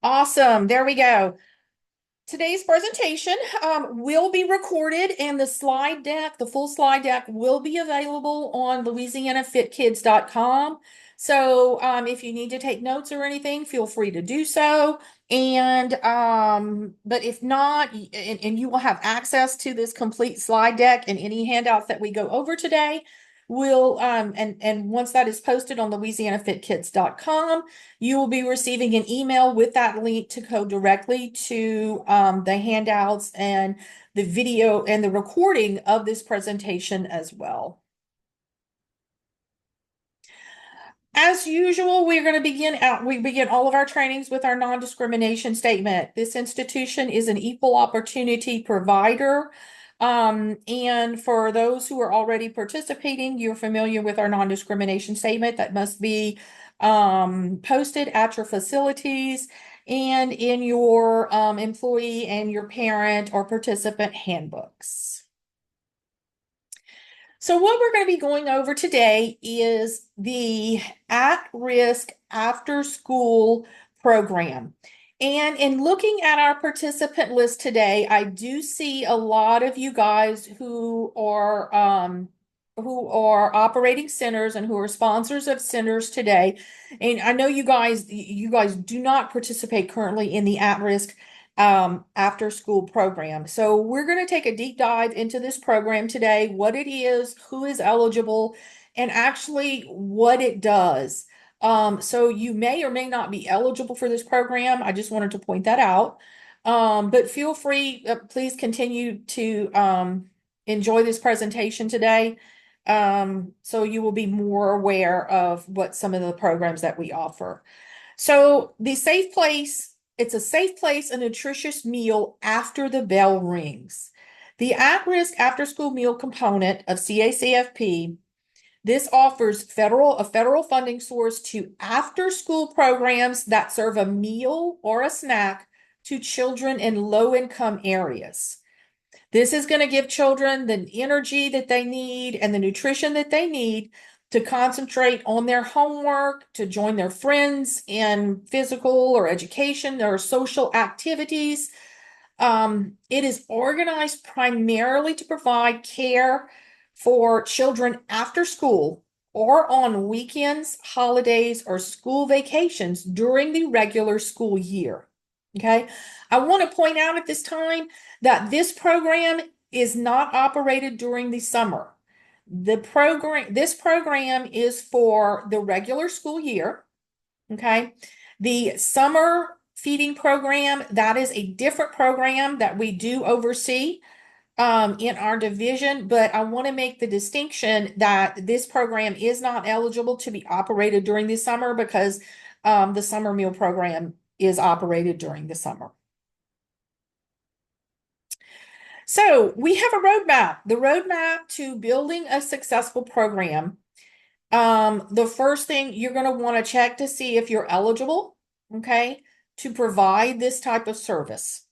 Awesome. There we go. Today's presentation will be recorded and the slide deck, the full slide deck will be available on louisianafitkids.com. So if you need to take notes or anything, feel free to do so. But if not, and you will have access to this complete slide deck and any handouts that we go over today, will and once that is posted on louisianafitkids.com, you will be receiving an email with that link to go directly to the handouts and the video and the recording of this presentation as well. As usual, we're going to we begin all of our trainings with our non-discrimination statement. This institution is an equal opportunity provider. And for those who are already participating, you're familiar with our non-discrimination statement that must be posted at your facilities and in your employee and your parent or participant handbooks. So what we're going to be going over today is the at-risk after-school program. And in looking at our participant list today, I do see a lot of you guys who are operating centers and who are sponsors of centers today. And I know you guys do not participate currently in the at-risk after school program. So we're going to take a deep dive into this program today, what it is, who is eligible, and actually what it does. So you may or may not be eligible for this program. I just wanted to point that out. But feel free, please continue to enjoy this presentation today. So you will be more aware of what some of the programs that we offer. So the safe place, it's a safe place, a nutritious meal after the bell rings. The at-risk after-school meal component of CACFP, this offers a federal funding source to after-school programs that serve a meal or a snack to children in low-income areas. This is going to give children the energy that they need and the nutrition that they need to concentrate on their homework, to join their friends in physical or education or social activities. It is organized primarily to provide care for children after school or on weekends, holidays, or school vacations during the regular school year. Okay. I want to point out at this time that this program is not operated during the summer. This program is for the regular school year. Okay. The summer feeding program, that is a different program that we do oversee in our division, but I want to make the distinction that this program is not eligible to be operated during the summer because the summer meal program is operated during the summer. So we have a roadmap, the roadmap to building a successful program. The first thing you're going to want to check to see if you're eligible, okay, to provide this type of service.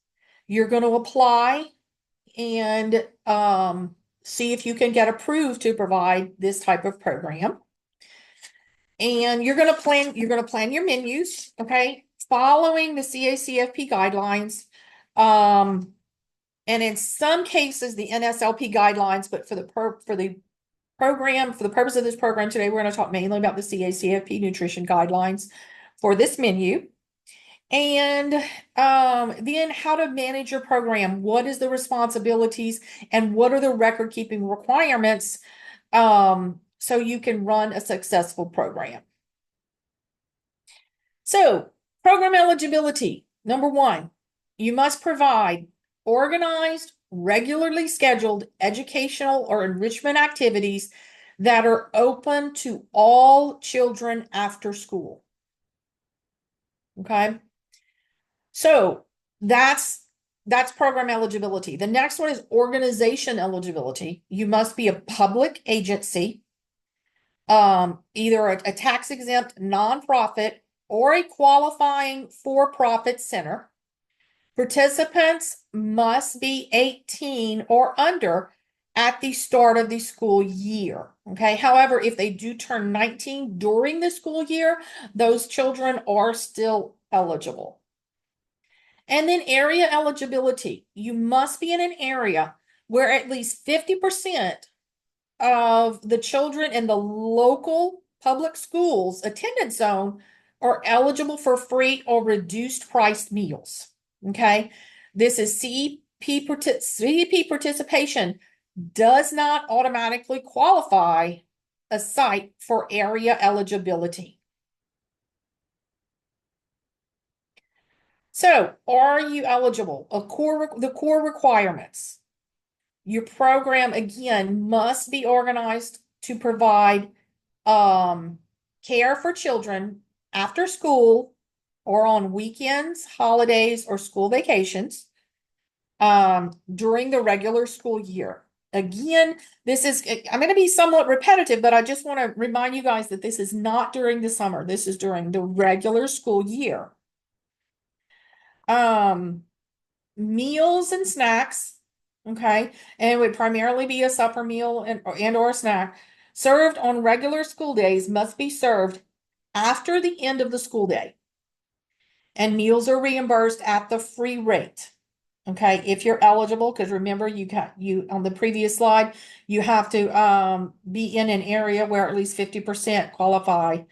You're going to apply and see if you can get approved to provide this type of program. And you're going to plan your menus, okay, following the CACFP guidelines. And in some cases, the NSLP guidelines, but for the purpose of this program today, we're going to talk mainly about the CACFP nutrition guidelines for this menu. And then how to manage your program. What is the responsibilities and what are the record keeping requirements so you can run a successful program. So program eligibility. Number one, you must provide organized, regularly scheduled educational or enrichment activities that are open to all children after school. Okay. So that's program eligibility. The next one is organization eligibility. You must be a public agency, either a tax exempt nonprofit or a qualifying for-profit center. Participants must be 18 or under at the start of the school year. Okay. However, if they do turn 19 during the school year, those children are still eligible. And then area eligibility. You must be in an area where at least 50% of the children in the local public schools attendance zone are eligible for free or reduced priced meals. Okay. This is CEP participation does not automatically qualify a site for area eligibility. So, are you eligible? The core requirements. Your program again must be organized to provide care for children after school or on weekends, holidays, or school vacations during the regular school year. Again, I'm going to be somewhat repetitive, but I just want to remind you guys that this is not during the summer. This is during the regular school year. Meals and snacks, okay, and it would primarily be a supper meal and or a snack served on regular school days must be served after the end of the school day. And meals are reimbursed at the free rate. Okay, if you're eligible, because remember you on the previous slide, you have to be in an area where at least 50% qualify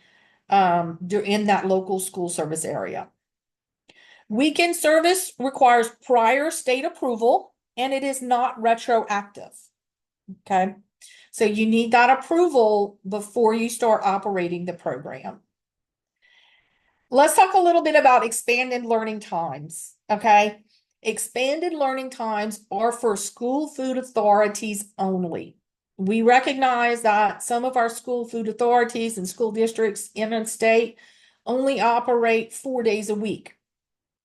in that local school service area. Weekend service requires prior state approval and it is not retroactive. Okay, so you need that approval before you start operating the program. Let's talk a little bit about expanded learning times. Okay, expanded learning times are for school food authorities only. We recognize that some of our school food authorities and school districts in the state only operate 4 days a week.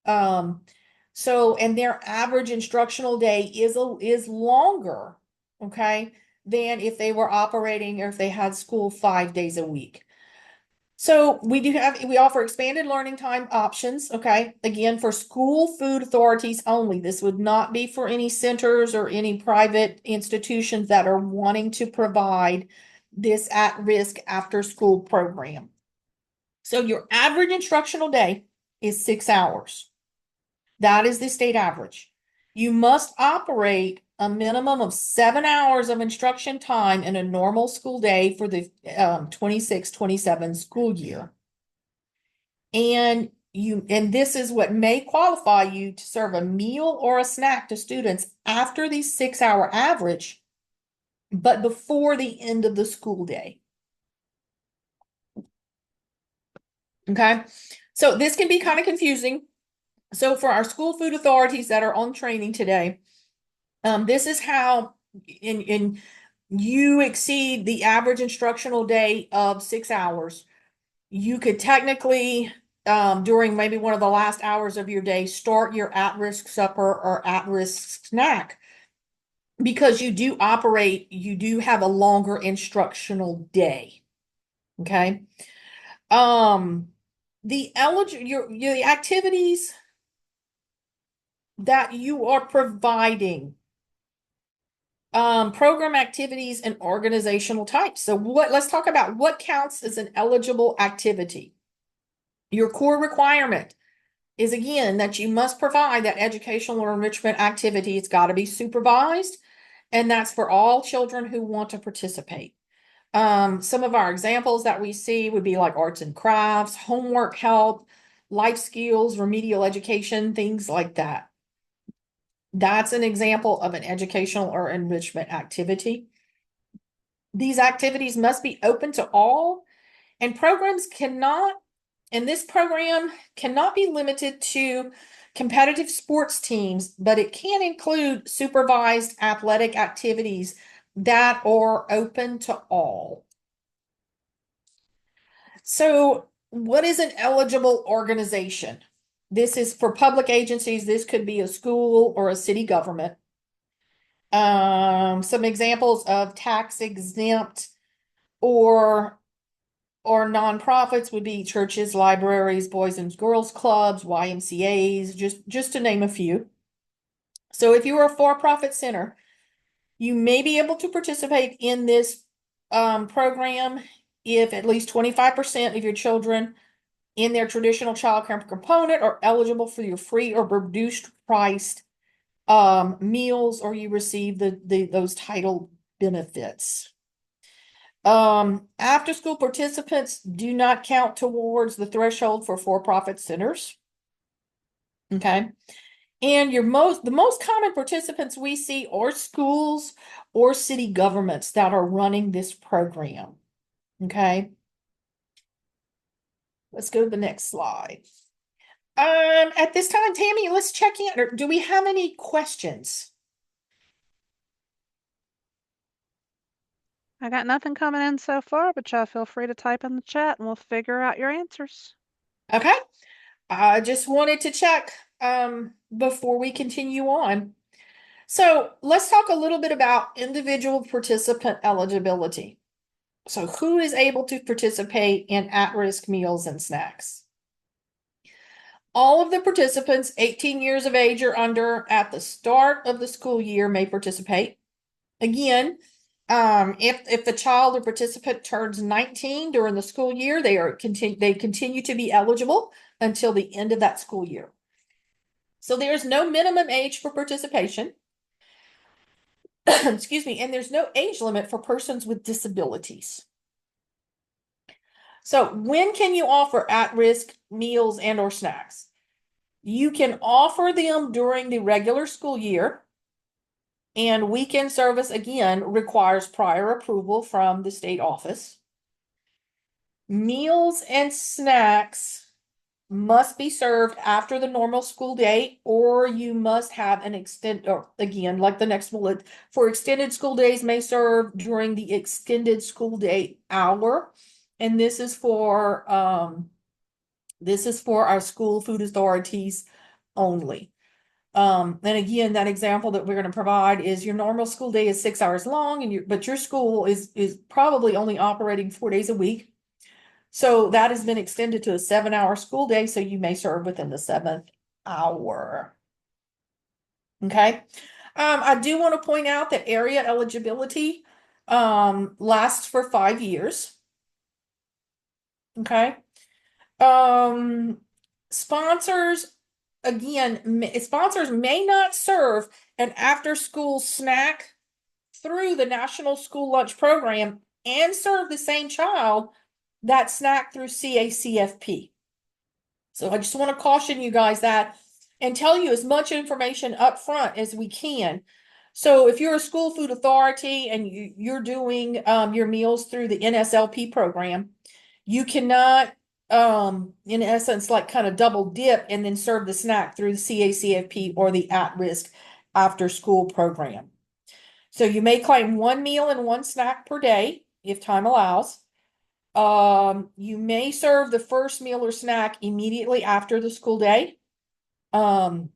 And their average instructional day is longer, okay, than if they were operating or if they had school 5 days a week. So we offer expanded learning time options, okay, again, for school food authorities only. This would not be for any centers or any private institutions that are wanting to provide this at-risk after-school program. So your average instructional day is 6 hours. That is the state average. You must operate a minimum of 7 hours of instruction time in a normal school day for the 26-27 school year. And this is what may qualify you to serve a meal or a snack to students after the 6-hour average, but before the end of the school day. Okay, so this can be kind of confusing. So for our school food authorities that are on training today, this is how you exceed the average instructional day of 6 hours. You could technically, during maybe one of the last hours of your day, start your at-risk supper or at-risk snack because you do have a longer instructional day. Okay. The activities that you are providing, program activities and organizational types. So let's talk about what counts as an eligible activity. Your core requirement is again that you must provide that educational or enrichment activity. It's got to be supervised, and that's for all children who want to participate. Some of our examples that we see would be like arts and crafts, homework help, life skills, remedial education, things like that. That's an example of an educational or enrichment activity. These activities must be open to all, and this program cannot be limited to competitive sports teams, but it can include supervised athletic activities that are open to all. So, what is an eligible organization? This is for public agencies. This could be a school or a city government. Some examples of tax exempt or nonprofits would be churches, libraries, boys and girls clubs, YMCAs, just to name a few. So if you are a for-profit center, you may be able to participate in this program if at least 25% of your children in their traditional child care component are eligible for your free or reduced priced meals, or you receive those title benefits. After school participants do not count towards the threshold for for-profit centers. Okay. And the most common participants we see are schools or city governments that are running this program. Okay. Let's go to the next slide. At this time, Tammy, let's check in. Or do we have any questions? I got nothing coming in so far, but y'all feel free to type in the chat and we'll figure out your answers. Okay. I just wanted to check before we continue on. So let's talk a little bit about individual participant eligibility. So who is able to participate in at-risk meals and snacks? All of the participants 18 years of age or under at the start of the school year may participate. Again, if the child or participant turns 19 during the school year, they continue to be eligible until the end of that school year. So there's no minimum age for participation. Excuse me, and there's no age limit for persons with disabilities. So when can you offer at-risk meals and or snacks? You can offer them during the regular school year, and weekend service again requires prior approval from the state office. Meals and snacks must be served after the normal school day, or you must have an or again, like the next bullet, for extended school days may serve during the extended school day hour. And this is for our school food authorities only. And again, that example that we're going to provide is your normal school day is 6 hours long, and but your school is probably only operating 4 days a week. So that has been extended to a 7-hour school day, so you may serve within the 7th hour. Okay. I do want to point out that area eligibility lasts for 5 years. Okay. Sponsors, again, sponsors may not serve an after-school snack through the National School Lunch Program and serve the same child that snack through CACFP. So I just want to caution you guys that and tell you as much information up front as we can. So if you're a school food authority and you're doing your meals through the NSLP program, you cannot in essence like kind of double dip and then serve the snack through the CACFP or the at-risk after school program. So you may claim one meal and one snack per day if time allows. You may serve the first meal or snack immediately after the school day. Again,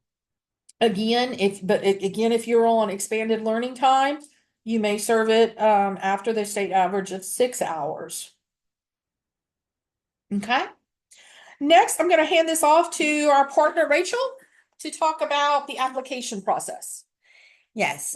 if you're on expanded learning time, you may serve it after the state average of 6 hours. Okay. Next, I'm going to hand this off to our partner, Rachel, to talk about the application process. Yes.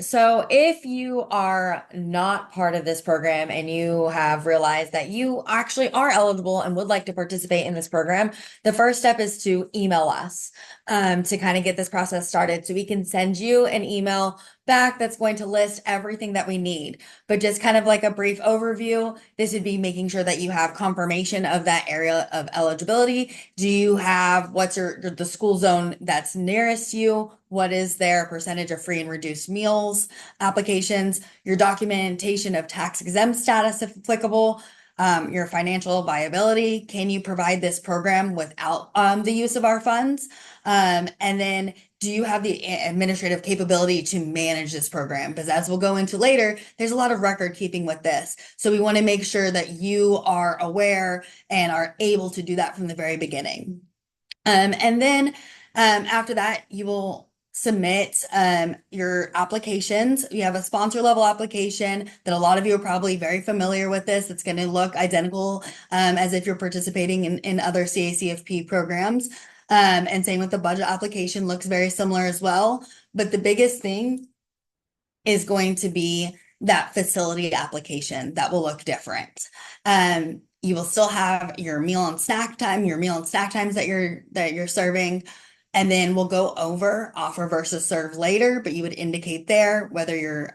So if you are not part of this program and you have realized that you actually are eligible and would like to participate in this program, the first step is to email us to kind of get this process started. So we can send you an email back that's going to list everything that we need. But just kind of like a brief overview, this would be making sure that you have confirmation of that area of eligibility. Do you have what's the school zone that's nearest you? What is their percentage of free and reduced meals applications, your documentation of tax exempt status if applicable, your financial viability. Can you provide this program without the use of our funds? And then do you have the administrative capability to manage this program? Because as we'll go into later, there's a lot of record keeping with this. So we want to make sure that you are aware and are able to do that from the very beginning. And then after that, you will submit your applications. You have a sponsor level application that a lot of you are probably very familiar with this. It's going to look identical as if you're participating in other CACFP programs. And same with the budget application, looks very similar as well. But the biggest thing is going to be that facility application that will look different. You will still have your meal and snack time, your meal and snack times that you're serving. And then we'll go over offer versus serve later, but you would indicate there whether you're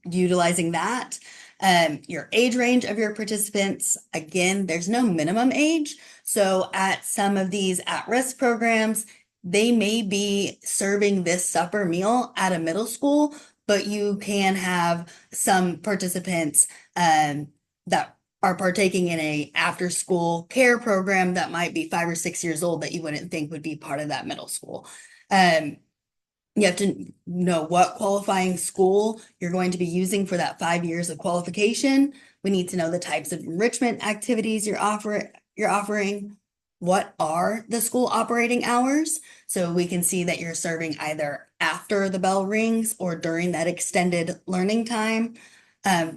utilizing that. Your age range of your participants, again, there's no minimum age. So at some of these at-risk programs, they may be serving this supper meal at a middle school, but you can have some participants that are partaking in a after school care program that might be 5 or 6 years old that you wouldn't think would be part of that middle school. You have to know what qualifying school you're going to be using for that 5 years of qualification. We need to know the types of enrichment activities you're offering. What are the school operating hours? So we can see that you're serving either after the bell rings or during that extended learning time.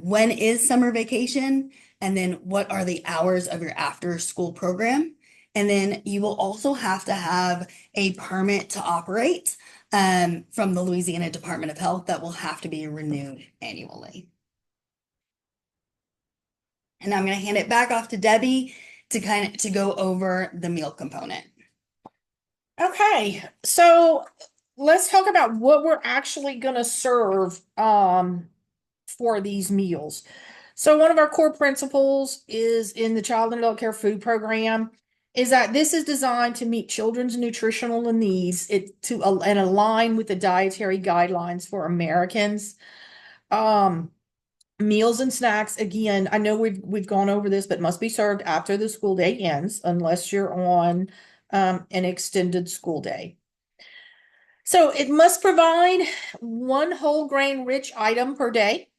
When is summer vacation? And then what are the hours of your after school program? And then you will also have to have a permit to operate from the Louisiana Department of Health that will have to be renewed annually. And I'm going to hand it back off to Debbie to go over the meal component. Okay, so let's talk about what we're actually gonna serve for these meals. So one of our core principles is in the Child and Adult Care Food Program is that this is designed to meet children's nutritional needs and align with the dietary guidelines for Americans. Meals and snacks, again, I know we've gone over this, but must be served after the school day ends unless you're on an extended school day. So it must provide one whole grain rich item per day.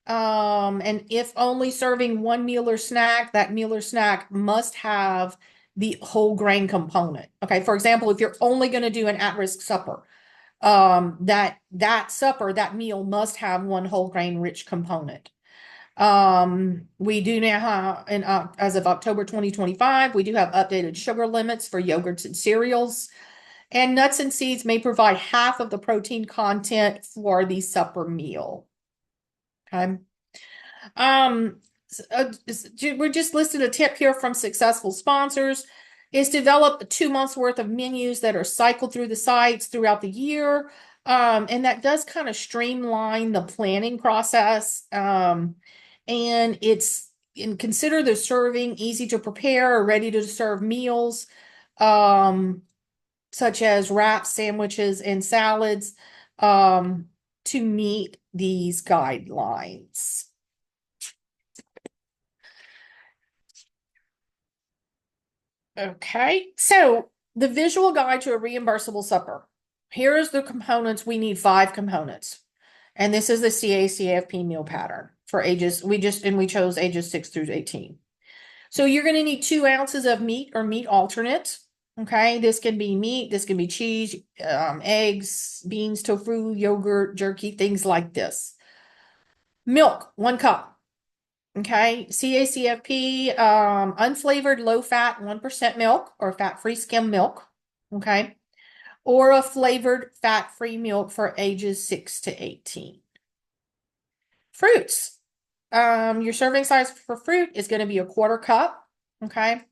And if only serving one meal or snack, that meal or snack must have the whole grain component. Okay, for example, if you're only going to do an at-risk supper, that supper, that meal must have one whole grain rich component. We do now have, as of October 2025, we do have updated sugar limits for yogurts and cereals. And nuts and seeds may provide half of the protein content for the supper meal. Okay. We're just listed a tip here from successful sponsors is develop 2 months worth of menus that are cycled through the sites throughout the year. And that does kind of streamline the planning process. And consider the serving easy to prepare or ready to serve meals, such as wraps, sandwiches, and salads, to meet these guidelines. Okay, so the visual guide to a reimbursable supper. Here's the components. We need 5 components. And this is the CACFP meal pattern for ages. We chose ages 6 through 18. So you're going to need 2 ounces of meat or meat alternate. Okay, this can be meat, this can be cheese, eggs, beans, tofu, yogurt, jerky, things like this. Milk, 1 cup. Okay, CACFP, unflavored, low-fat, 1% milk or fat-free skim milk. Okay, or a flavored fat-free milk for ages 6 to 18. Fruits. Your serving size for fruit is going to be a 1/4 cup. Okay.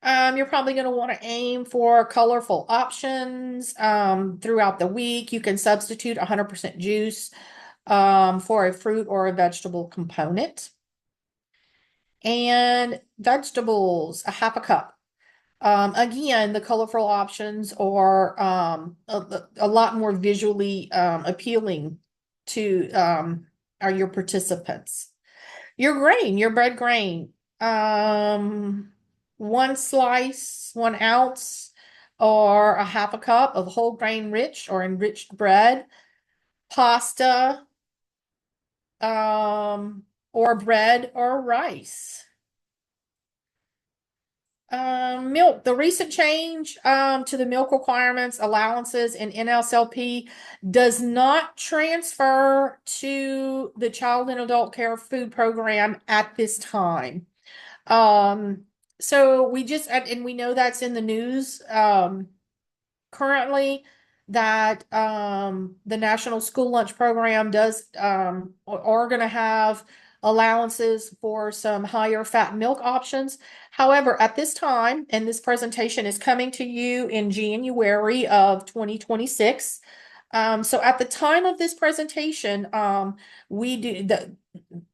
You're probably going to want to aim for colorful options throughout the week. You can substitute 100% juice for a fruit or a vegetable component. And vegetables, a 1/2 cup. Again, the colorful options are a lot more visually appealing to are your participants. Your grain, your bread grain, 1 slice, 1 ounce, or a 1/2 cup of whole grain rich or enriched bread, pasta, or bread or rice. Milk, the recent change to the milk requirements, allowances, and NSLP does not transfer to the Child and Adult Care Food Program at this time. So we just, and we know that's in the news currently, that the National School Lunch Program does are going to have allowances for some higher fat milk options. However, at this time, and this presentation is coming to you in January of 2026. So at the time of this presentation, we do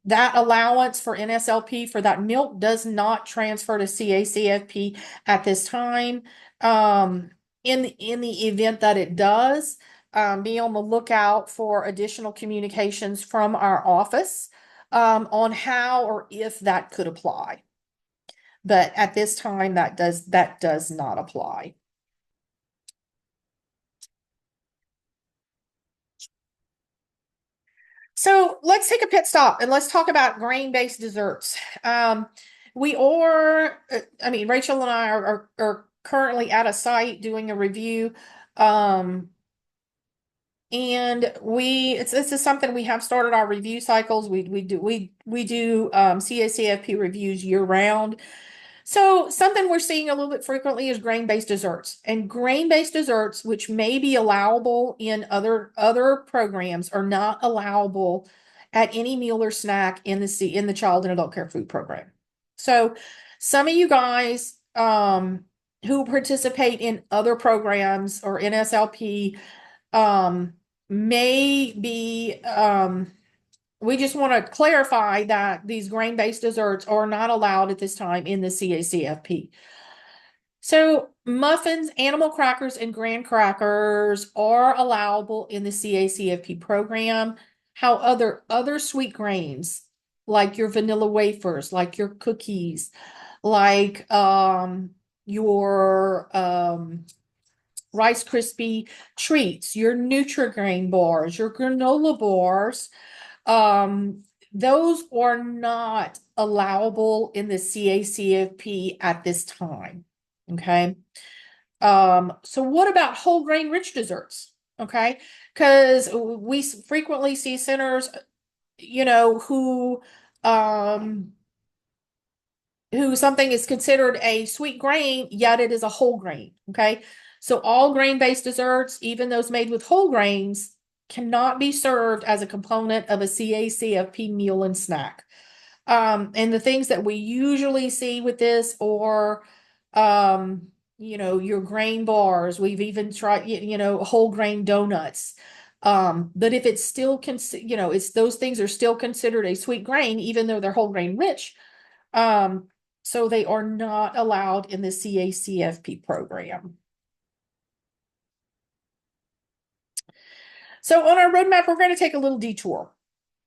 that allowance for NSLP for that milk does not transfer to CACFP at this time. In the event that it does, be on the lookout for additional communications from our office on how or if that could apply. But at this time, that does not apply. So let's take a pit stop and let's talk about grain-based desserts. Rachel and I are currently at a site doing a review. And this is something we have started our review cycles. We do CACFP reviews year round. So something we're seeing a little bit frequently is grain-based desserts. And grain-based desserts, which may be allowable in other programs, are not allowable at any meal or snack in the child and adult care food program. So some of you guys who participate in other programs or NSLP may be we just want to clarify that these grain-based desserts are not allowed at this time in the CACFP. So muffins, animal crackers, and graham crackers are allowable in the CACFP program. How other sweet grains, like your vanilla wafers, like your cookies, like your Rice Krispie treats, your Nutri-Grain bars, your granola bars, those are not allowable in the CACFP at this time. Okay. So what about whole grain rich desserts? Okay. Because we frequently see centers, who something is considered a sweet grain, yet it is a whole grain. Okay. So all grain-based desserts, even those made with whole grains, cannot be served as a component of a CACFP meal and snack. And the things that we usually see with this are, your grain bars. We've even tried, whole grain donuts. But if it's still, those things are still considered a sweet grain, even though they're whole grain rich. So they are not allowed in the CACFP program. So on our roadmap, we're going to take a little detour.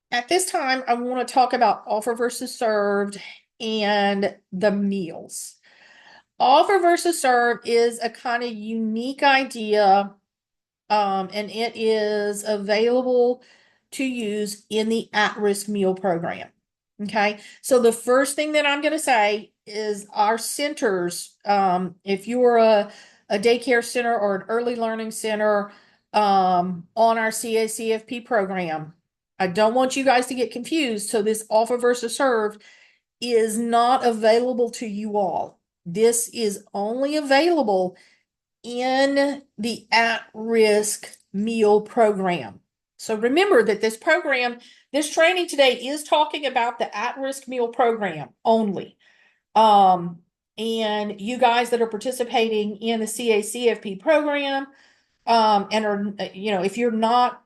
At this time, I want to talk about offer versus served and the meals. Offer versus serve is a kind of unique idea, and it is available to use in the at-risk meal program. Okay, so the first thing that I'm going to say is our centers, if you're a daycare center or an early learning center, on our CACFP program, I don't want you guys to get confused. So this offer versus serve is not available to you all. This is only available in the at-risk meal program. So remember that this training today is talking about the at-risk meal program only. And you guys that are participating in the CACFP program, and are, if you're not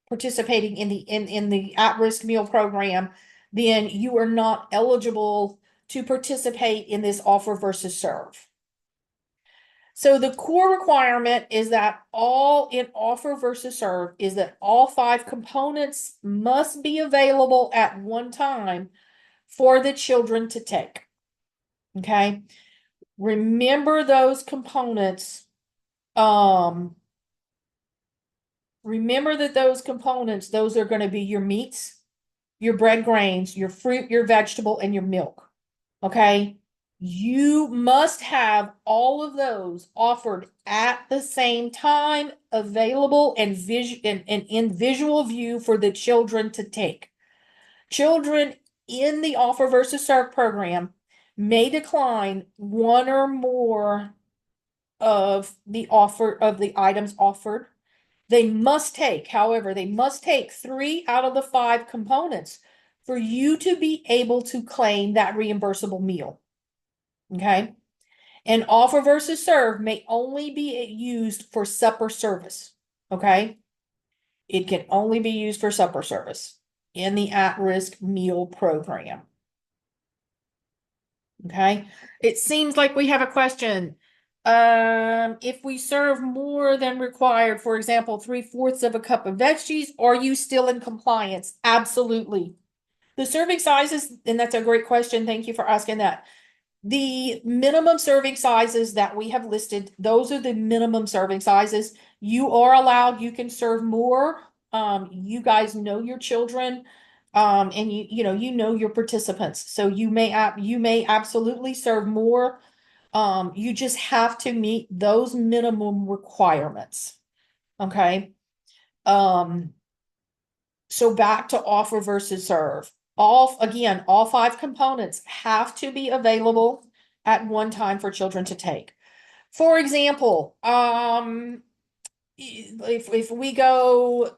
participating in the at-risk meal program, then you are not eligible to participate in this offer versus serve. So the core requirement is that all in offer versus serve is that all 5 components must be available at one time for the children to take. Okay. Remember those components. Remember that those components, those are going to be your meats, your bread grains, your fruit, your vegetable, and your milk. Okay. You must have all of those offered at the same time, available and in visual view for the children to take. Children in the offer versus serve program may decline one or more of the items offered. However, they must take 3 out of the 5 components for you to be able to claim that reimbursable meal. Okay? And offer versus serve may only be used for supper service. Okay? It can only be used for supper service in the at-risk meal program. Okay, it seems like we have a question. If we serve more than required, for example, 3/4 of a cup of veggies, are you still in compliance? Absolutely. The serving sizes, and that's a great question. Thank you for asking that. The minimum serving sizes that we have listed, those are the minimum serving sizes. You are allowed, you can serve more. You guys know your children, and you know your participants. So you may absolutely serve more. You just have to meet those minimum requirements. Okay. So back to offer versus serve. All 5 components have to be available at one time for children to take. For example, if we go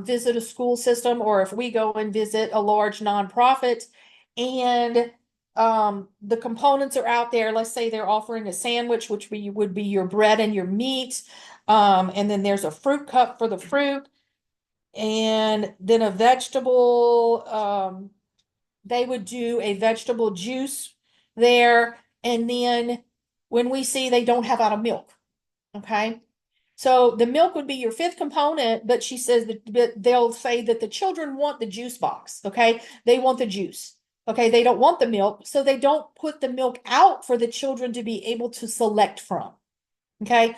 visit a school system, or if we go and visit a large nonprofit, and the components are out there, let's say they're offering a sandwich, which would be your bread and your meat, and then there's a fruit cup for the fruit, and then a vegetable, they would do a vegetable juice there, and then when we see they don't have out of milk, okay? So the milk would be your 5th component, but she says that they'll say that the children want the juice box, okay? They want the juice, okay? They don't want the milk, so they don't put the milk out for the children to be able to select from, okay?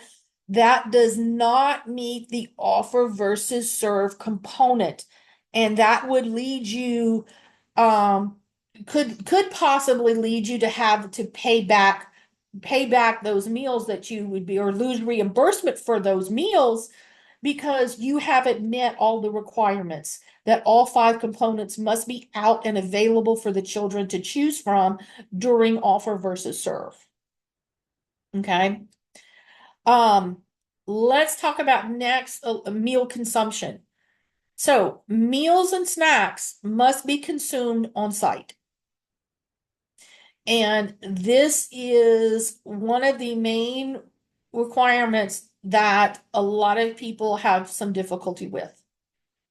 That does not meet the offer versus serve component. And that would lead you, could possibly lead you to have to pay back those meals that you would be, or lose reimbursement for those meals, because you haven't met all the requirements that all 5 components must be out and available for the children to choose from during offer versus serve. Okay. Let's talk about next meal consumption. So meals and snacks must be consumed on site. And this is one of the main requirements that a lot of people have some difficulty with.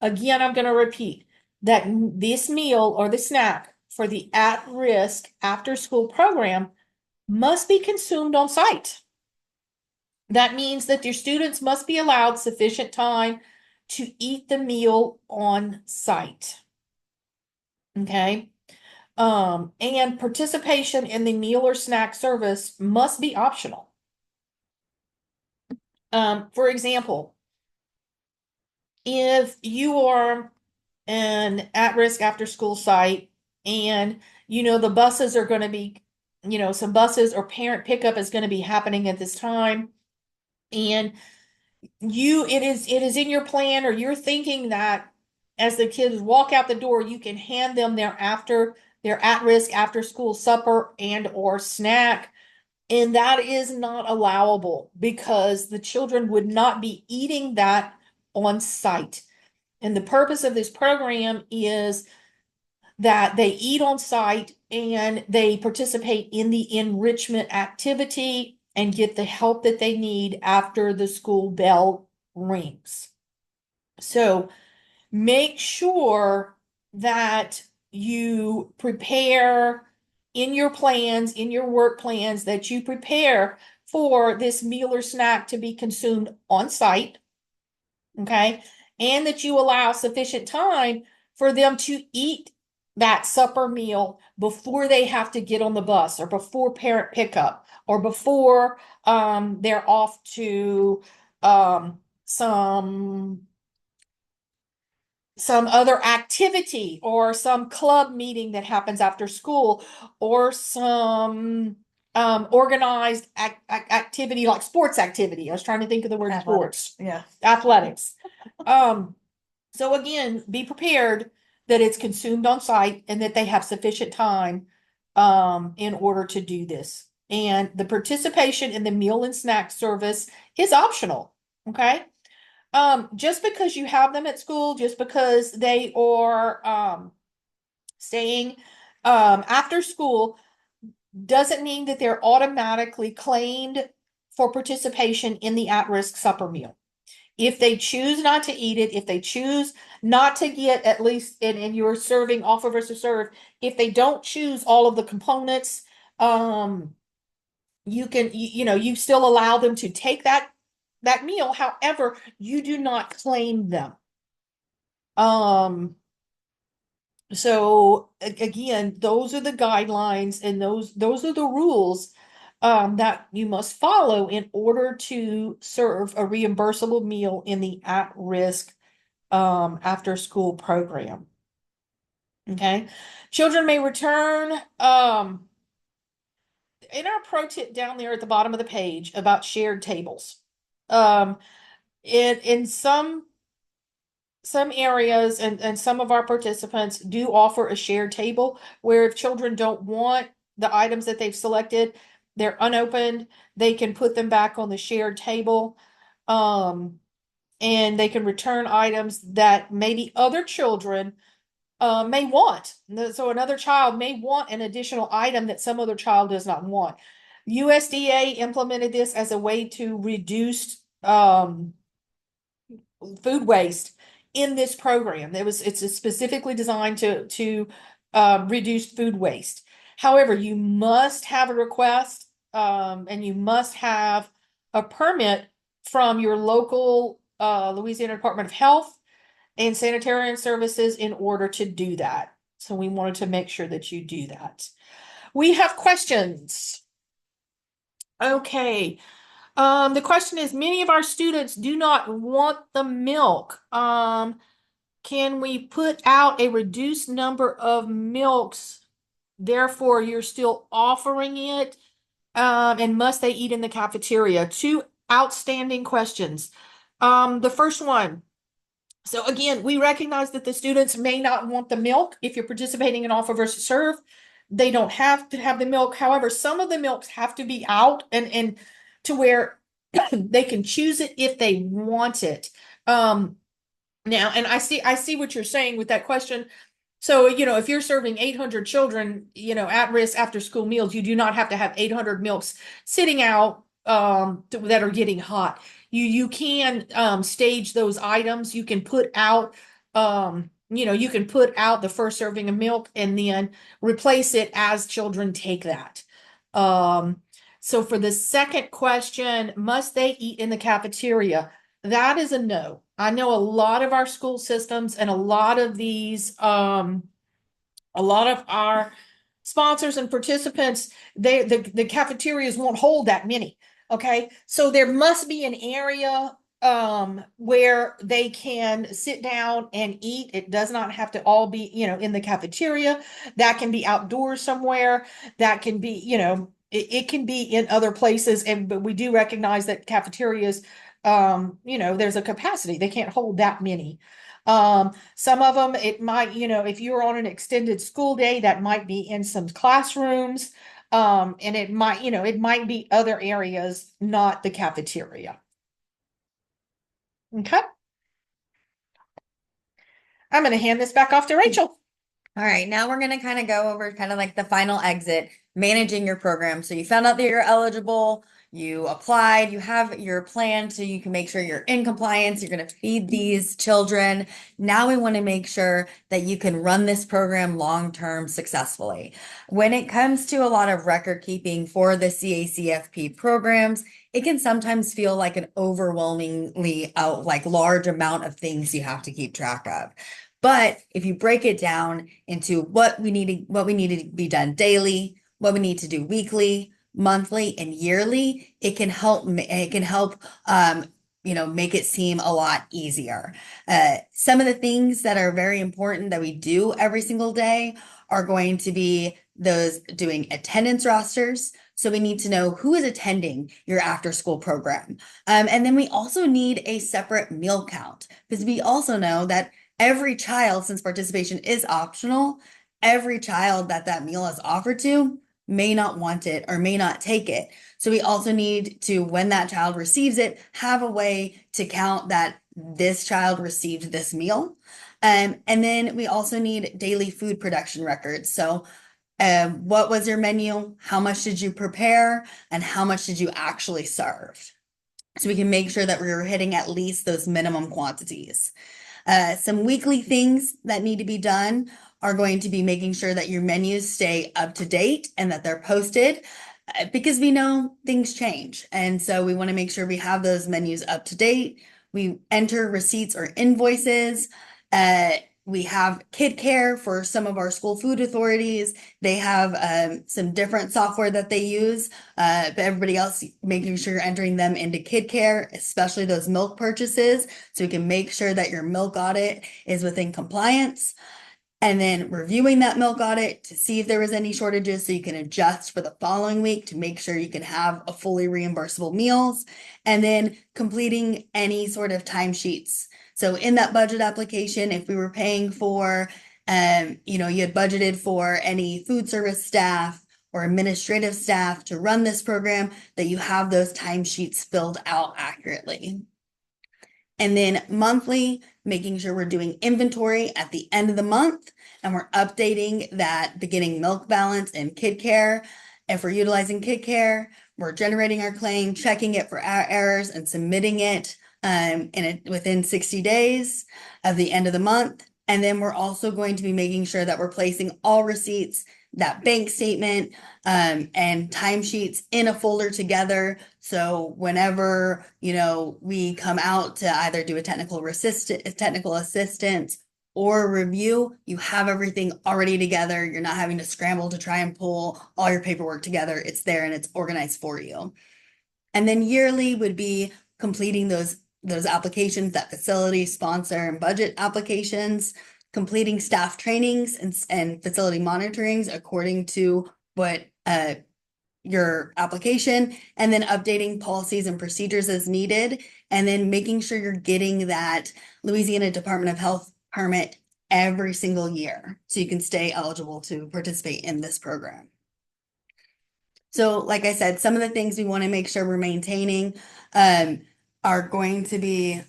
Again, I'm going to repeat that this meal or the snack for the at-risk after-school program must be consumed on site. That means that your students must be allowed sufficient time to eat the meal on site. Okay? And participation in the meal or snack service must be optional. For example, if you are an at-risk after-school site, and the buses are going to be, some buses or parent pickup is going to be happening at this time, and it is in your plan, or you're thinking that as the kids walk out the door, you can hand them their at-risk after-school supper and or snack. And that is not allowable, because the children would not be eating that on site. And the purpose of this program is that they eat on site and they participate in the enrichment activity and get the help that they need after the school bell rings. So make sure that you prepare in your plans, in your work plans, that you prepare for this meal or snack to be consumed on site, okay? And that you allow sufficient time for them to eat that supper meal before they have to get on the bus, or before parent pickup, or before they're off to some other activity, or some club meeting that happens after school, or some organized activity, like sports activity. I was trying to think of the word sports. Yeah. Athletics. So again, be prepared that it's consumed on site and that they have sufficient time in order to do this. And the participation in the meal and snack service is optional. Okay. Just because you have them at school, just because they are staying after school doesn't mean that they're automatically claimed for participation in the at-risk supper meal. If they choose not to eat it, if they choose not to get at least, and you're serving offer versus serve, if they don't choose all of the components, you can, you still allow them to take that meal. However, you do not claim them. So again, those are the guidelines and those are the rules that you must follow in order to serve a reimbursable meal in the at-risk after school program. Okay. Children may return in our pro tip down there at the bottom of the page about shared tables. In some areas and some of our participants do offer a shared table where if children don't want the items that they've selected, they're unopened, they can put them back on the shared table. And they can return items that maybe other children may want. So another child may want an additional item that some other child does not want. USDA implemented this as a way to reduce food waste in this program. It's specifically designed to reduce food waste. However, you must have a request and you must have a permit from your local Louisiana Department of Health and Sanitarian Services in order to do that. So we wanted to make sure that you do that. We have questions. Okay. The question is, many of our students do not want the milk. Can we put out a reduced number of milks? Therefore, you're still offering it. And must they eat in the cafeteria? Two outstanding questions. The first one. So again, we recognize that the students may not want the milk if you're participating in offer versus serve. They don't have to have the milk. However, some of the milks have to be out and to where they can choose it if they want it. Now, and I see what you're saying with that question. So, if you're serving 800 children, at risk after school meals, you do not have to have 800 milks sitting out that are getting hot. You can stage those items. You can put out you can put out the first serving of milk and then replace it as children take that. So for the second question, must they eat in the cafeteria? That is a no. I know a lot of our school systems and a lot of our sponsors and participants, the cafeterias won't hold that many. Okay, so there must be an area where they can sit down and eat. It does not have to all be, in the cafeteria. That can be outdoors somewhere. That can be, it can be in other places. But we do recognize that cafeterias, there's a capacity. They can't hold that many. Some of them, it might, if you're on an extended school day, that might be in some classrooms. And it might be other areas, not the cafeteria. Okay. I'm going to hand this back off to Rachel. All right, now we're going to kind of go over kind of like the final exit, managing your program. So you found out that you're eligible, you applied, you have your plan so you can make sure you're in compliance, you're going to feed these children. Now we want to make sure that you can run this program long-term successfully. When it comes to a lot of record keeping for the CACFP programs, it can sometimes feel like an overwhelmingly large amount of things you have to keep track of. But if you break it down into what we need to be done daily, what we need to do weekly, monthly, and yearly, it can help make it seem a lot easier. Some of the things that are very important that we do every single day are going to be those doing attendance rosters. So we need to know who is attending your after school program. And then we also need a separate meal count because we also know that every child, since participation is optional, every child that meal is offered to may not want it or may not take it. So we also need to, when that child receives it, have a way to count that this child received this meal. And then we also need daily food production records. So what was your menu? How much did you prepare? And how much did you actually serve? So we can make sure that we're hitting at least those minimum quantities. Some weekly things that need to be done are going to be making sure that your menus stay up to date and that they're posted because we know things change. And so we want to make sure we have those menus up to date. We enter receipts or invoices. We have KidCare for some of our school food authorities. They have some different software that they use, but everybody else making sure you're entering them into KidCare, especially those milk purchases, so we can make sure that your milk audit is within compliance. And then reviewing that milk audit to see if there was any shortages so you can adjust for the following week to make sure you can have a fully reimbursable meals. And then completing any sort of timesheets. So in that budget application, if we were paying for, you had budgeted for any food service staff or administrative staff to run this program, that you have those timesheets filled out accurately. And then monthly, making sure we're doing inventory at the end of the month and we're updating that beginning milk balance in KidCare. If we're utilizing KidCare, we're generating our claim, checking it for errors and submitting it within 60 days of the end of the month. And then we're also going to be making sure that we're placing all receipts, that bank statement, and timesheets in a folder together. So whenever, we come out to either do a technical assistance or review, you have everything already together. You're not having to scramble to try and pull all your paperwork together. It's there and it's organized for you. And then yearly would be completing those applications, that facility, sponsor, and budget applications, completing staff trainings and facility monitorings according to what your application, and then updating policies and procedures as needed, and then making sure you're getting that Louisiana Department of Health permit every single year so you can stay eligible to participate in this program. So like I said, some of the things we want to make sure we're maintaining are going to be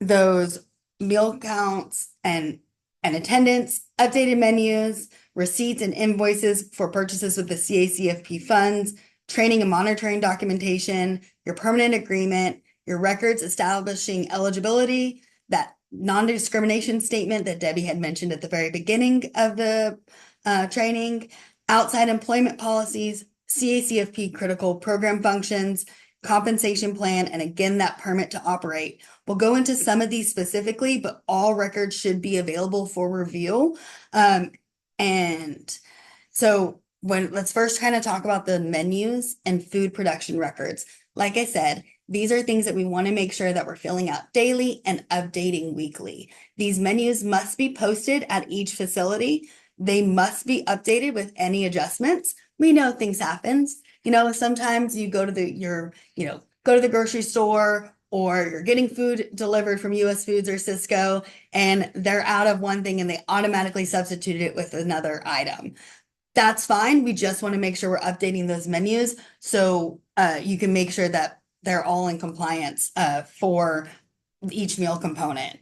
those meal counts and attendance, updated menus, receipts and invoices for purchases with the CACFP funds, training and monitoring documentation, your permanent agreement, your records establishing eligibility, that non-discrimination statement that Debbie had mentioned at the very beginning of the training, outside employment policies, CACFP critical program functions, compensation plan, and again, that permit to operate. We'll go into some of these specifically, but all records should be available for review. And so let's first kind of talk about the menus and food production records. Like I said, these are things that we want to make sure that we're filling out daily and updating weekly. These menus must be posted at each facility. They must be updated with any adjustments. We know things happen. Sometimes you go to the grocery store, or you're getting food delivered from US Foods or Sysco, and they're out of one thing and they automatically substitute it with another item. That's fine. We just want to make sure we're updating those menus so you can make sure that they're all in compliance for each meal component.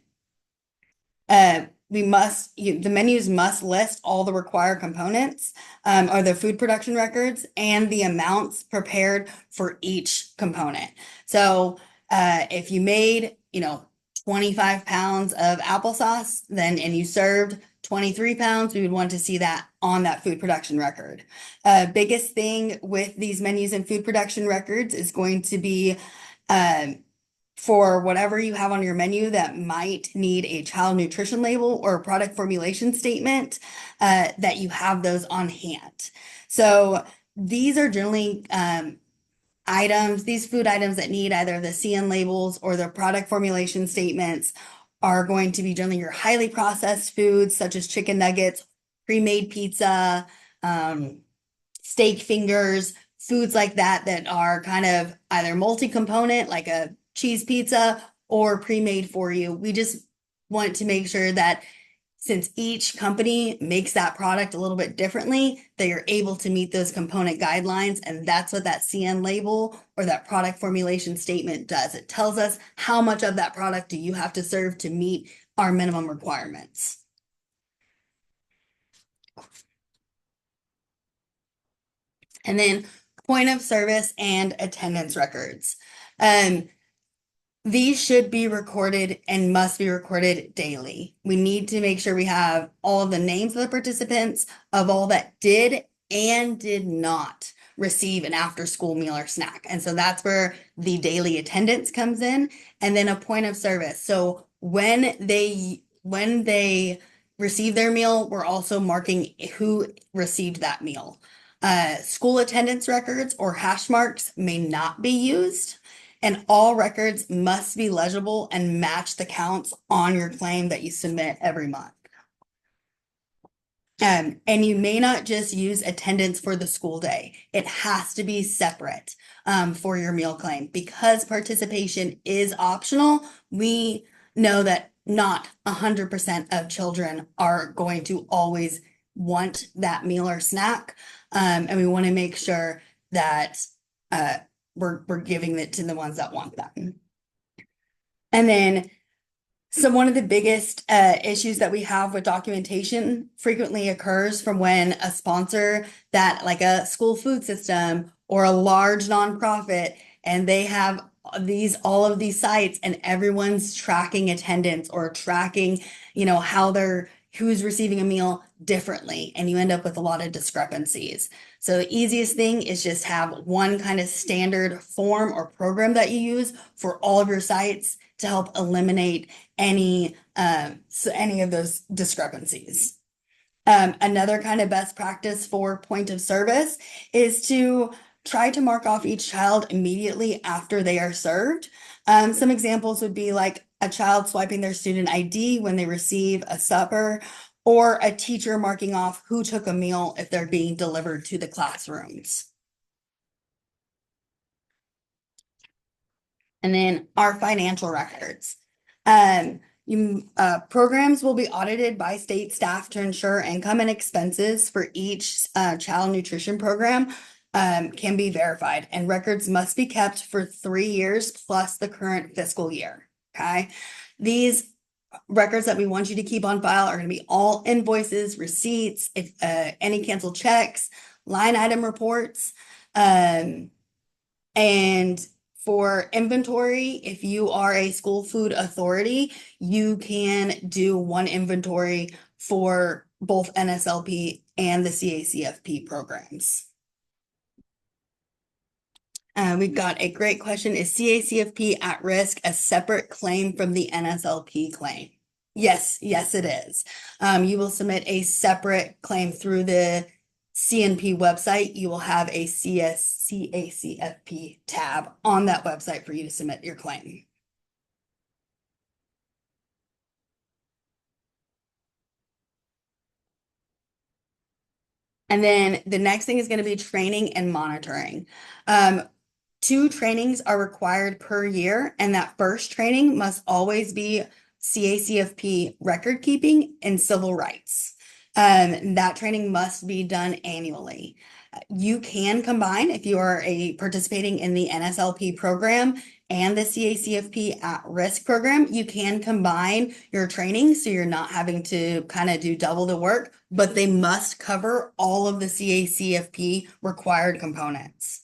The menus must list all the required components or the food production records and the amounts prepared for each component. So if you made, 25 pounds of applesauce, and you served 23 pounds, we would want to see that on that food production record. Biggest thing with these menus and food production records is going to be for whatever you have on your menu that might need a child nutrition label or a product formulation statement, that you have those on hand. So these are generally these food items that need either the CN labels or the product formulation statements are going to be generally your highly processed foods such as chicken nuggets, pre-made pizza, steak fingers, foods like that are kind of either multi-component like a cheese pizza or pre-made for you. We just want to make sure that since each company makes that product a little bit differently, that you're able to meet those component guidelines. And that's what that CN label or that product formulation statement does. It tells us how much of that product do you have to serve to meet our minimum requirements. And then point of service and attendance records. These should be recorded and must be recorded daily. We need to make sure we have all of the names of the participants, of all that did and did not receive an after school meal or snack. And so that's where the daily attendance comes in, and then a point of service. So when they receive their meal, we're also marking who received that meal. School attendance records or hash marks may not be used, and all records must be legible and match the counts on your claim that you submit every month. And you may not just use attendance for the school day. It has to be separate for your meal claim. Because participation is optional, we know that not 100% of children are going to always want that meal or snack. And we want to make sure that we're giving it to the ones that want them. And then, so one of the biggest issues that we have with documentation frequently occurs from when a sponsor that, like a school food system or a large nonprofit, and they have all of these sites, and everyone's tracking attendance or tracking, who's receiving a meal differently, and you end up with a lot of discrepancies. So the easiest thing is just have one kind of standard form or program that you use for all of your sites to help eliminate any of those discrepancies. Another kind of best practice for point of service is to try to mark off each child immediately after they are served. Some examples would be like a child swiping their student ID when they receive a supper, or a teacher marking off who took a meal if they're being delivered to the classrooms. And then our financial records. Programs will be audited by state staff to ensure income and expenses for each child nutrition program can be verified, and records must be kept for 3 years plus the current fiscal year. Okay, these records that we want you to keep on file are going to be all invoices, receipts, if any canceled checks, line item reports, and for inventory, if you are a school food authority, you can do one inventory for both NSLP and the CACFP programs. We've got a great question. Is CACFP at risk a separate claim from the NSLP claim? Yes, it is. You will submit a separate claim through the CNP website. You will have a CACFP tab on that website for you to submit your claim. And then the next thing is going to be training and monitoring. 2 trainings are required per year, and that first training must always be CACFP record keeping and civil rights. That training must be done annually. You can combine, if you are participating in the NSLP program and the CACFP at-risk program, you can combine your training so you're not having to kind of do double the work, but they must cover all of the CACFP required components.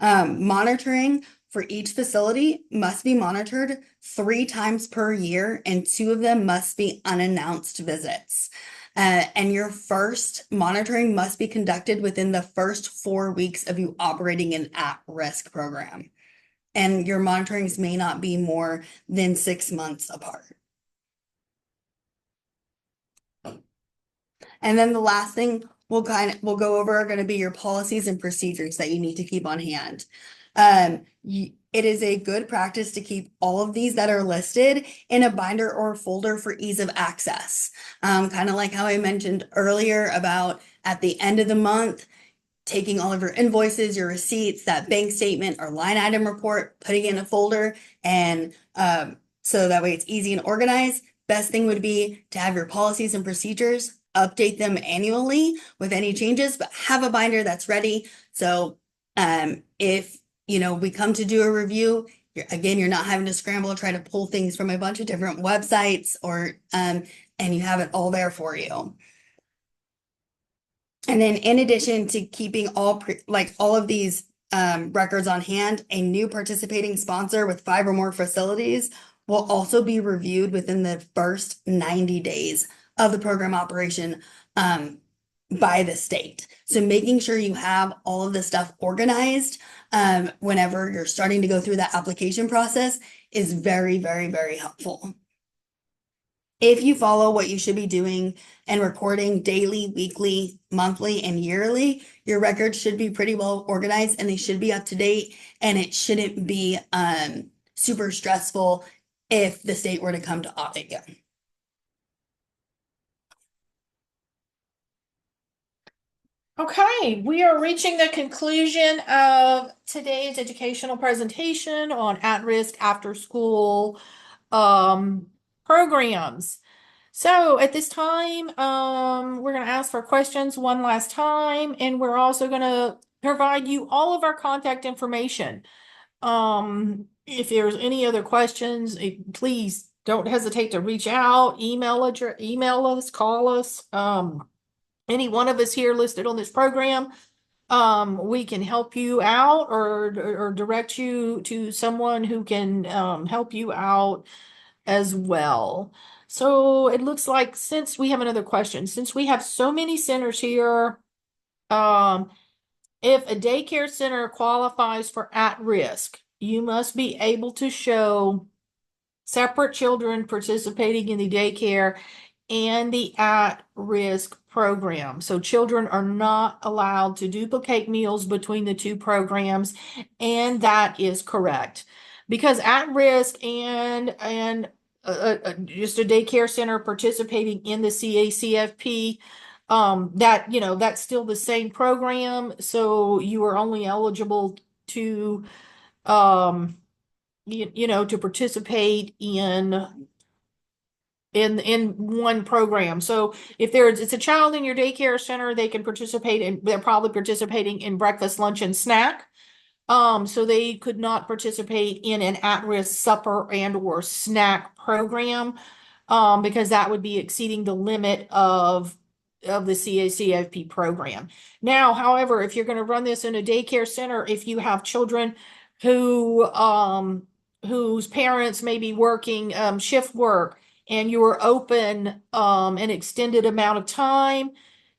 Monitoring for each facility must be monitored 3 times per year, and 2 of them must be unannounced visits. And your first monitoring must be conducted within the first 4 weeks of you operating an at-risk program. And your monitorings may not be more than 6 months apart. And then the last thing we'll go over are going to be your policies and procedures that you need to keep on hand. It is a good practice to keep all of these that are listed in a binder or folder for ease of access. Kind of like how I mentioned earlier about at the end of the month, taking all of your invoices, your receipts, that bank statement or line item report, putting it in a folder, and so that way it's easy and organized. Best thing would be to have your policies and procedures, update them annually with any changes, but have a binder that's ready. So if we come to do a review, Again, you're not having to scramble, try to pull things from a bunch of different websites or, and you have it all there for you. And then in addition to keeping all of these records on hand, a new participating sponsor with 5 or more facilities will also be reviewed within the first 90 days of the program operation by the state. So making sure you have all of this stuff organized whenever you're starting to go through that application process is very, very, very helpful. If you follow what you should be doing and recording daily, weekly, monthly, and yearly, your records should be pretty well organized and they should be up to date, and it shouldn't be super stressful if the state were to come to audit you. Okay, we are reaching the conclusion of today's educational presentation on at-risk after-school programs. So at this time, we're going to ask for questions one last time, and we're also going to provide you all of our contact information. If there's any other questions, please don't hesitate to reach out, email us, call us. Any one of us here listed on this program, we can help you out or direct you to someone who can help you out as well. So it looks like, since we have another question, since we have so many centers here, if a daycare center qualifies for at-risk, you must be able to show separate children participating in the daycare and the at-risk program. So children are not allowed to duplicate meals between the two programs, and that is correct. Because at-risk and just a daycare center participating in the CACFP, that's still the same program. So you are only eligible to to participate in one program. So if it's a child in your daycare center, they can participate in, they're probably participating in breakfast, lunch, and snack. So they could not participate in an at-risk supper and or snack program, because that would be exceeding the limit of the CACFP program. Now, however, if you're going to run this in a daycare center, if you have children whose parents may be working shift work, and you're open an extended amount of time,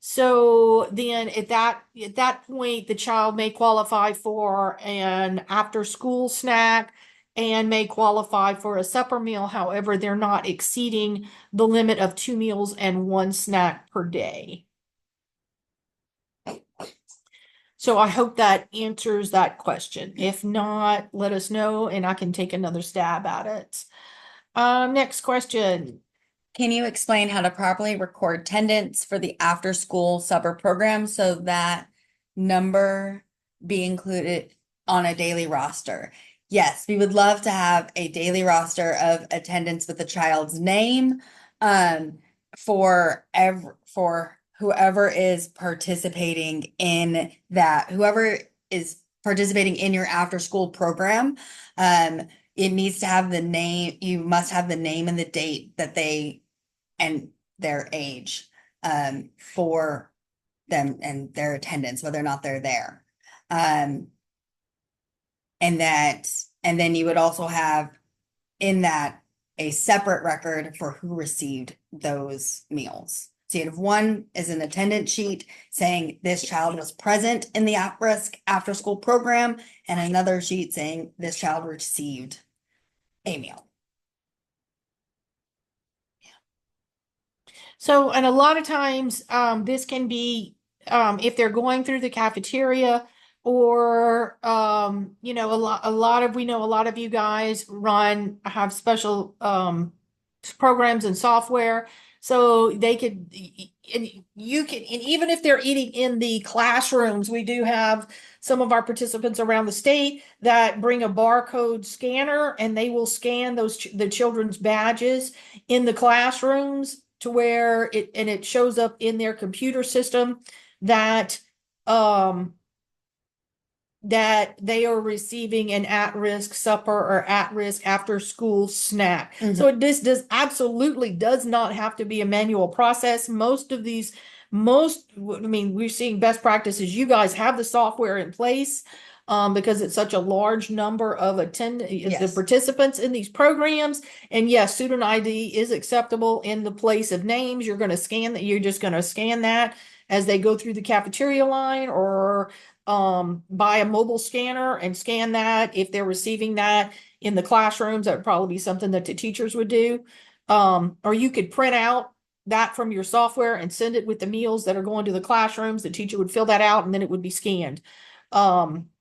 so then at that point, the child may qualify for an after-school snack and may qualify for a supper meal. However, they're not exceeding the limit of 2 meals and 1 snack per day. So I hope that answers that question. If not, let us know and I can take another stab at it. Next question. Can you explain how to properly record attendance for the after-school supper program so that number be included on a daily roster? Yes, we would love to have a daily roster of attendance with the child's name for whoever is participating in that, whoever is participating in your after-school program. It needs to have the name, you must have the name and the date that they, and their age, for them and their attendance, whether or not they're there. And then you would also have in that a separate record for who received those meals. So you'd have one is an attendance sheet saying this child was present in the at-risk after-school program, and another sheet saying this child received a meal. So, and a lot of times, this can be, if they're going through the cafeteria, or, we know a lot of you guys have special, programs and software. So they could, and even if they're eating in the classrooms, we do have some of our participants around the state that bring a barcode scanner, and they will scan the children's badges in the classrooms to where it shows up in their computer system that that they are receiving an at-risk supper or at-risk after-school snack. So this does absolutely does not have to be a manual process. Most of these, we're seeing best practices. You guys have the software in place because it's such a large number of the Yes. participants in these programs. And yes, student ID is acceptable in the place of names. You're going to scan that. You're just going to scan that as they go through the cafeteria line, or buy a mobile scanner and scan that. If they're receiving that in the classrooms, that would probably be something that the teachers would do. Or you could print out that from your software and send it with the meals that are going to the classrooms. The teacher would fill that out and then it would be scanned.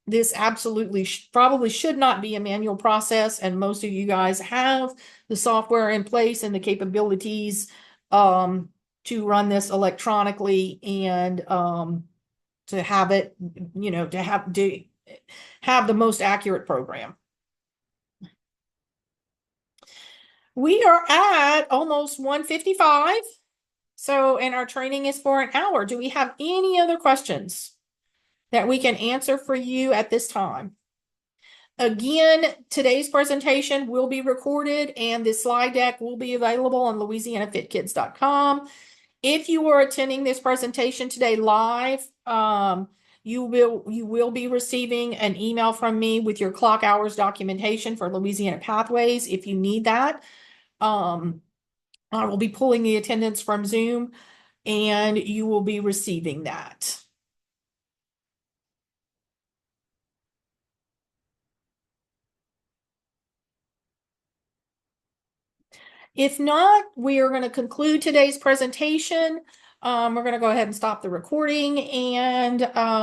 This absolutely probably should not be a manual process, and most of you guys have the software in place and the capabilities to run this electronically and to have it, to have the most accurate program. We are at almost 1:55. So, and our training is for an hour. Do we have any other questions that we can answer for you at this time? Again, today's presentation will be recorded and the slide deck will be available on louisianafitkids.com. If you are attending this presentation today live, you will be receiving an email from me with your clock hours documentation for Louisiana Pathways if you need that. I will be pulling the attendance from Zoom and you will be receiving that. If not, we are going to conclude today's presentation. We're going to go ahead and stop the recording and